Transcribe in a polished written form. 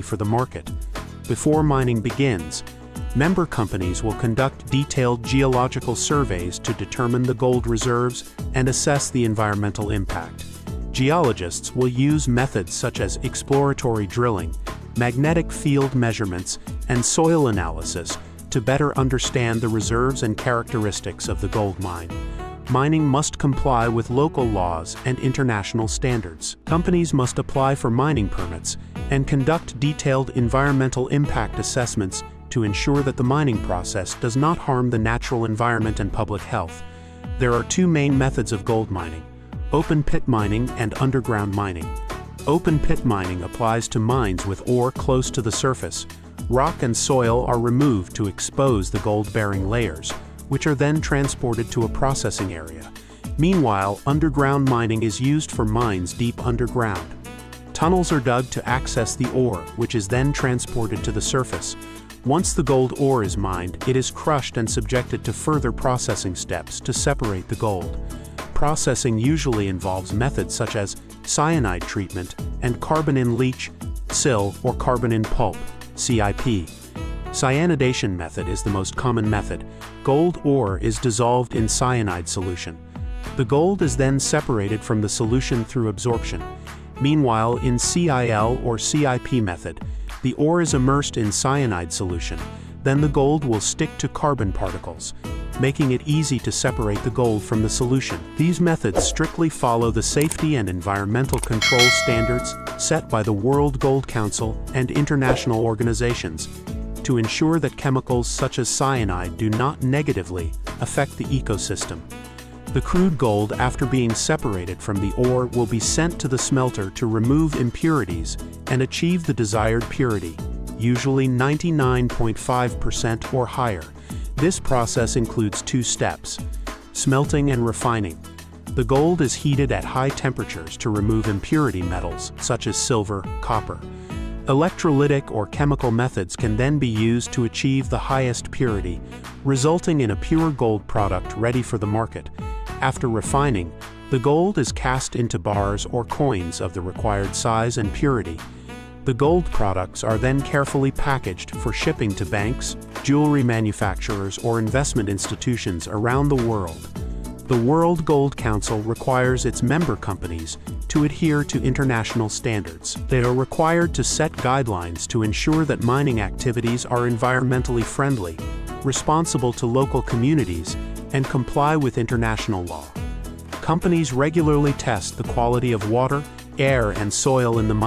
for the market. Before mining begins, member companies will conduct detailed geological surveys to determine the gold reserves and assess the environmental impact. Geologists will use methods such as exploratory drilling, magnetic field measurements, and soil analysis to better understand the reserves and characteristics of the gold mine. Mining must comply with local laws and international standards. Companies must apply for mining permits and conduct detailed environmental impact assessments to ensure that the mining process does not harm the natural environment and public health. There are two main methods of gold mining: open pit mining and underground mining. Open pit mining applies to mines with ore close to the surface. Rock and soil are removed to expose the gold-bearing layers, which are then transported to a processing area. Meanwhile, underground mining is used for mines deep underground. Tunnels are dug to access the ore, which is then transported to the surface. Once the gold ore is mined, it is crushed and subjected to further processing steps to separate the gold. Processing usually involves methods such as cyanide treatment and carbon-in-leach, CIL, or carbon-in-pulp, CIP. Cyanidation method is the most common method. Gold ore is dissolved in cyanide solution. The gold is then separated from the solution through absorption. Meanwhile, in CIL or CIP method, the ore is immersed in cyanide solution. Then the gold will stick to carbon particles, making it easy to separate the gold from the solution. These methods strictly follow the safety and environmental control standards set by the World Gold Council and international organizations to ensure that chemicals such as cyanide do not negatively affect the ecosystem. The crude gold, after being separated from the ore, will be sent to the smelter to remove impurities and achieve the desired purity, usually 99.5% or higher. This process includes two steps: smelting and refining. The gold is heated at high temperatures to remove impurity metals such as silver, copper. Electrolytic or chemical methods can then be used to achieve the highest purity, resulting in a pure gold product ready for the market. After refining, the gold is cast into bars or coins of the required size and purity. The gold products are then carefully packaged for shipping to banks, jewelry manufacturers, or investment institutions around the world. The World Gold Council requires its member companies to adhere to international standards. They are required to set guidelines to ensure that mining activities are environmentally friendly, responsible to local communities, and comply with international law. Companies regularly test the quality of water, air, and soil in the mine.